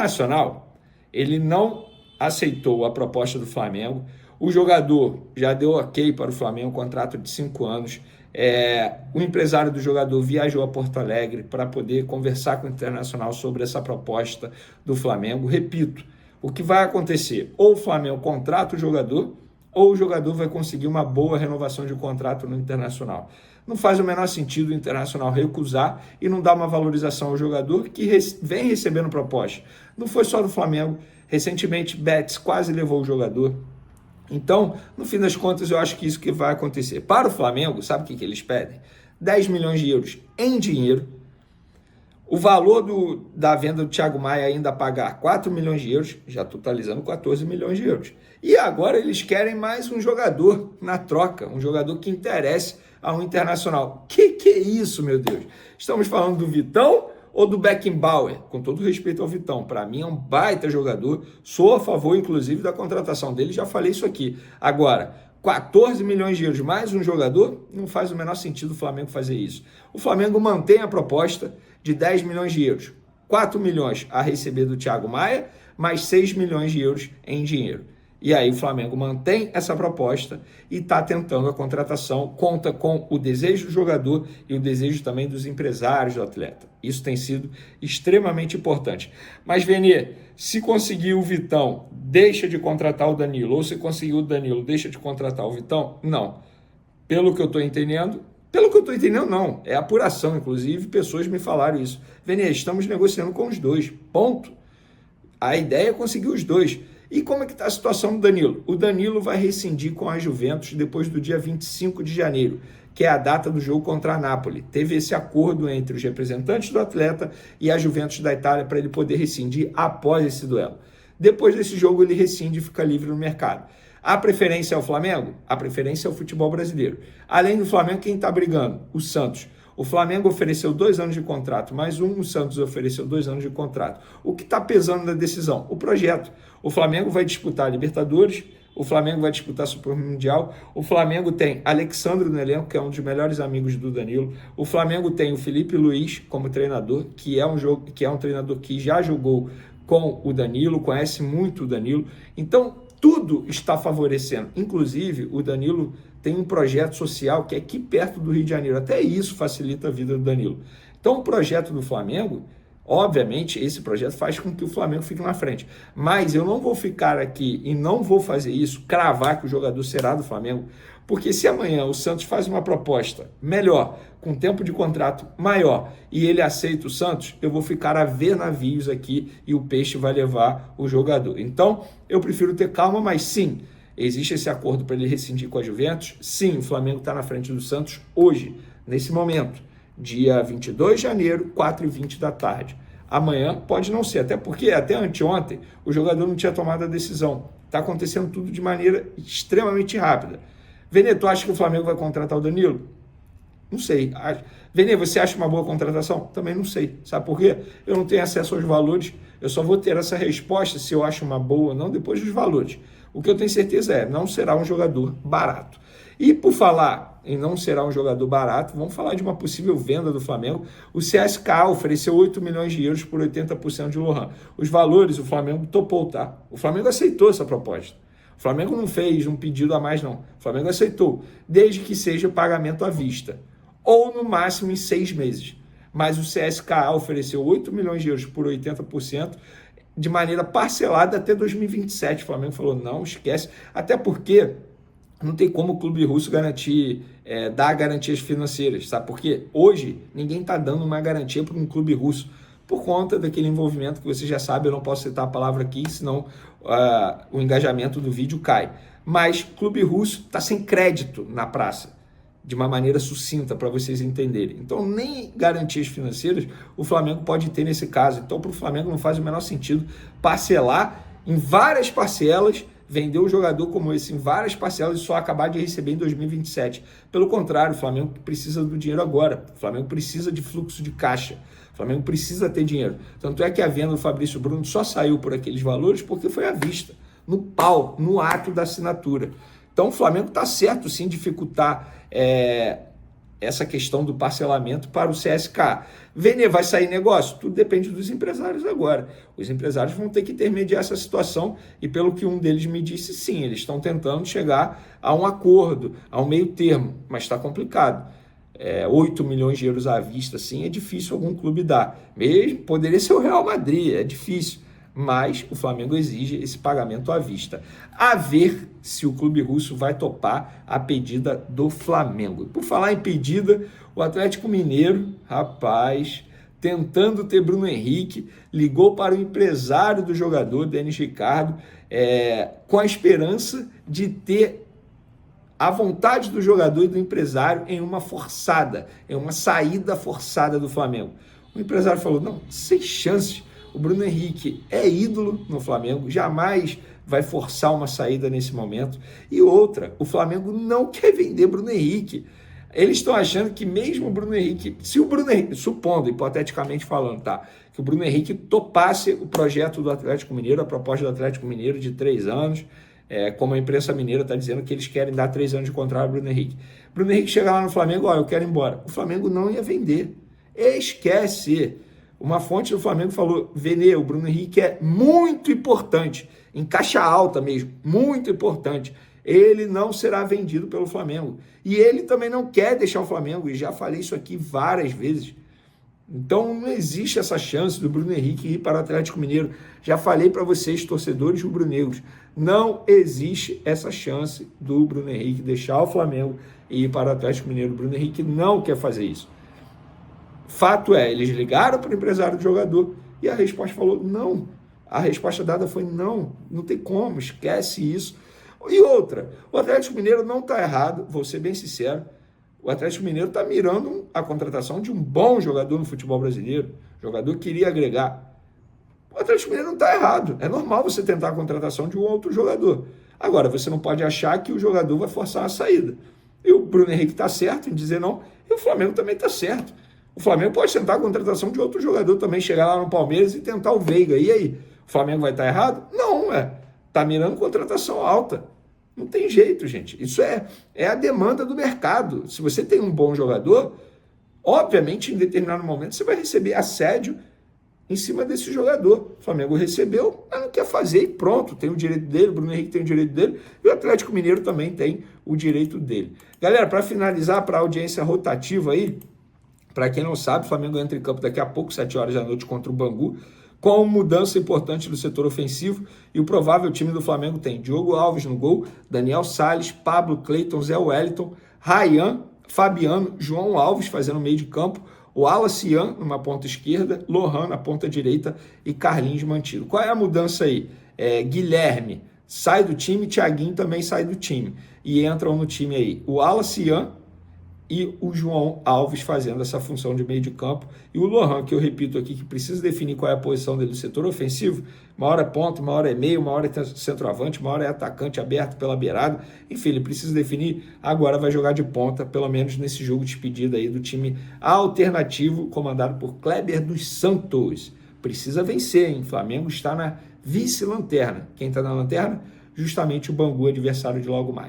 Internacional, ele não aceitou a proposta do Flamengo. O jogador já deu ok para o Flamengo, um contrato de 5 anos. O empresário do jogador viajou a Porto Alegre para poder conversar com o Internacional sobre essa proposta do Flamengo. Repito, o que vai acontecer? Ou o Flamengo contrata o jogador, ou o jogador vai conseguir uma boa renovação de contrato no Internacional. Não faz o menor sentido o Internacional recusar e não dar uma valorização ao jogador que vem recebendo proposta. Não foi só do Flamengo. Recentemente, Betis quase levou o jogador. Então, no fim das contas, eu acho que isso que vai acontecer. Para o Flamengo, sabe o que eles pedem? 10 milhões de euros em dinheiro. O valor da venda do Thiago Maia ainda pagar 4 milhões de euros, já totalizando 14 milhões de euros. E agora eles querem mais um jogador na troca, um jogador que interesse ao Internacional. Que é isso, meu Deus? Estamos falando do Vitão ou do Beckenbauer? Com todo respeito ao Vitão, para mim é um baita jogador, sou a favor, inclusive, da contratação dele, já falei isso aqui. Agora, 14 milhões de euros mais um jogador, não faz o menor sentido o Flamengo fazer isso. O Flamengo mantém a proposta de 10 milhões de euros, 4 milhões a receber do Thiago Maia, mais 6 milhões de euros em dinheiro. E aí o Flamengo mantém essa proposta e está tentando a contratação, conta com o desejo do jogador e o desejo também dos empresários do atleta. Isso tem sido extremamente importante. Mas, Vene, se conseguir o Vitão, deixa de contratar o Danilo, ou se conseguir o Danilo, deixa de contratar o Vitão? Não. Pelo que eu estou entendendo não. É apuração, inclusive, pessoas me falaram isso. Vene, estamos negociando com os dois, ponto. A ideia é conseguir os dois. E como é que está a situação do Danilo? O Danilo vai rescindir com a Juventus depois do dia 25 de janeiro, que é a data do jogo contra a Napoli. Teve esse acordo entre os representantes do atleta e a Juventus da Itália para ele poder rescindir após esse duelo. Depois desse jogo ele rescinde e fica livre no mercado. A preferência é o Flamengo? A preferência é o futebol brasileiro. Além do Flamengo, quem está brigando? O Santos. O Flamengo ofereceu 2 anos de contrato, mais o Santos ofereceu 2 anos de contrato. O que está pesando na decisão? O projeto. O Flamengo vai disputar a Libertadores, o Flamengo vai disputar a Supermundial, o Flamengo tem Alexandre no elenco, que é um dos melhores amigos do Danilo, o Flamengo tem o Felipe Luiz como treinador, que é um treinador que já jogou com o Danilo, conhece muito o Danilo, então tudo está favorecendo, inclusive o Danilo tem um projeto social que é aqui perto do Rio de Janeiro, até isso facilita a vida do Danilo. Então o projeto do Flamengo, obviamente, esse projeto faz com que o Flamengo fique na frente. Mas eu não vou ficar aqui e não vou fazer isso, cravar que o jogador será do Flamengo, porque se amanhã o Santos faz uma proposta melhor, com tempo de contrato maior, e ele aceita o Santos, eu vou ficar a ver navios aqui e o peixe vai levar o jogador. Então, eu prefiro ter calma, mas sim, existe esse acordo para ele rescindir com a Juventus. Sim, o Flamengo está na frente do Santos hoje, nesse momento. Dia 22 de janeiro, 4h20 da tarde. Amanhã pode não ser, até porque até anteontem o jogador não tinha tomado a decisão. Está acontecendo tudo de maneira extremamente rápida. Vene, tu acha que o Flamengo vai contratar o Danilo? Não sei. Vene, você acha uma boa contratação? Também não sei. Sabe por quê? Eu não tenho acesso aos valores. Eu só vou ter essa resposta se eu acho uma boa ou não depois dos valores. O que eu tenho certeza é, não será um jogador barato. E por falar em não será um jogador barato, vamos falar de uma possível venda do Flamengo. O CSKA ofereceu 8 milhões de euros por 80% de Lohan. Os valores o Flamengo topou, tá? O Flamengo aceitou essa proposta. O Flamengo não fez um pedido a mais, não. O Flamengo aceitou, desde que seja pagamento à vista. Ou no máximo em 6 meses. Mas o CSKA ofereceu 8 milhões de euros por 80%, de maneira parcelada até 2027. O Flamengo falou, não, esquece. Até porque não tem como o clube russo dar garantias financeiras, sabe por quê? Hoje, ninguém está dando uma garantia para um clube russo, por conta daquele envolvimento que você já sabe, eu não posso citar a palavra aqui, senão o engajamento do vídeo cai. Mas o clube russo está sem crédito na praça, de uma maneira sucinta para vocês entenderem. Então, nem garantias financeiras o Flamengo pode ter nesse caso. Então, para o Flamengo não faz o menor sentido parcelar em várias parcelas, vender um jogador como esse em várias parcelas e só acabar de receber em 2027. Pelo contrário, o Flamengo precisa do dinheiro agora. O Flamengo precisa de fluxo de caixa. O Flamengo precisa ter dinheiro. Tanto é que a venda do Fabrício Bruno só saiu por aqueles valores porque foi à vista, no pau, no ato da assinatura. Então o Flamengo está certo sim dificultar essa questão do parcelamento para o CSKA. Vene, vai sair negócio? Tudo depende dos empresários agora. Os empresários vão ter que intermediar essa situação e, pelo que um deles me disse, sim, eles estão tentando chegar a um acordo, a um meio termo, mas está complicado. 8 milhões de euros à vista, assim, é difícil algum clube dar. Mesmo poderia ser o Real Madrid, é difícil. Mas o Flamengo exige esse pagamento à vista. A ver se o clube russo vai topar a pedida do Flamengo. Por falar em pedida, o Atlético Mineiro, rapaz, tentando ter Bruno Henrique, ligou para o empresário do jogador, Denis Ricardo, com a esperança de ter a vontade do jogador e do empresário em uma saída forçada do Flamengo. O empresário falou, não, sem chances. O Bruno Henrique é ídolo no Flamengo, jamais vai forçar uma saída nesse momento. E outra, o Flamengo não quer vender Bruno Henrique. Eles estão achando que mesmo o Bruno Henrique, se o Bruno Henrique, supondo, hipoteticamente falando, tá, que o Bruno Henrique topasse o projeto do Atlético Mineiro, a proposta do Atlético Mineiro de 3 anos, como a imprensa mineira está dizendo que eles querem dar 3 anos de contrato ao Bruno Henrique. Bruno Henrique chega lá no Flamengo, eu quero ir embora. O Flamengo não ia vender. Esquece. Uma fonte do Flamengo falou, Vene, o Bruno Henrique é muito importante, em caixa alta mesmo, muito importante. Ele não será vendido pelo Flamengo. E ele também não quer deixar o Flamengo, e já falei isso aqui várias vezes. Então não existe essa chance do Bruno Henrique ir para o Atlético Mineiro. Já falei para vocês, torcedores rubro-negros, não existe essa chance do Bruno Henrique deixar o Flamengo e ir para o Atlético Mineiro. O Bruno Henrique não quer fazer isso. Fato é, eles ligaram para o empresário do jogador e a resposta falou não. A resposta dada foi não, não tem como, esquece isso. E outra, o Atlético Mineiro não está errado, vou ser bem sincero, o Atlético Mineiro está mirando a contratação de um bom jogador no futebol brasileiro, jogador que iria agregar. O Atlético Mineiro não está errado, é normal você tentar a contratação de um outro jogador. Agora, você não pode achar que o jogador vai forçar a saída. E o Bruno Henrique está certo em dizer não, e o Flamengo também está certo. O Flamengo pode tentar a contratação de outro jogador também, chegar lá no Palmeiras e tentar o Veiga. E aí? O Flamengo vai estar errado? Não, está mirando contratação alta. Não tem jeito, gente. Isso é a demanda do mercado. Se você tem um bom jogador, obviamente, em determinado momento, você vai receber assédio em cima desse jogador. O Flamengo recebeu, mas não quer fazer e pronto. Tem o direito dele, o Bruno Henrique tem o direito dele e o Atlético Mineiro também tem o direito dele. Galera, para finalizar, para a audiência rotativa aí, para quem não sabe, o Flamengo entra em campo daqui a pouco, 7 horas da noite, contra o Bangu, com mudança importante do setor ofensivo, e o provável time do Flamengo tem Diogo Alves no gol, Daniel Salles, Pablo, Cleiton, Zé Wellington, Ryan, Fabiano, João Alves fazendo meio de campo, o Wallace Ian numa ponta esquerda, Lohan na ponta direita e Carlinhos mantido. Qual é a mudança aí? Guilherme sai do time, Thiaguinho também sai do time, e entram no time aí o Wallace Ian e o João Alves fazendo essa função de meio de campo, e o Lohan, que eu repito aqui, que precisa definir qual é a posição dele no setor ofensivo, uma hora é ponta, uma hora é meio, uma hora é centroavante, uma hora é atacante aberto pela beirada, enfim, ele precisa definir, agora vai jogar de ponta, pelo menos nesse jogo de despedida aí do time alternativo, comandado por Kleber dos Santos. Precisa vencer, hein? Flamengo está na vice-lanterna. Quem está na lanterna? Justamente o Bangu, adversário de logo mais.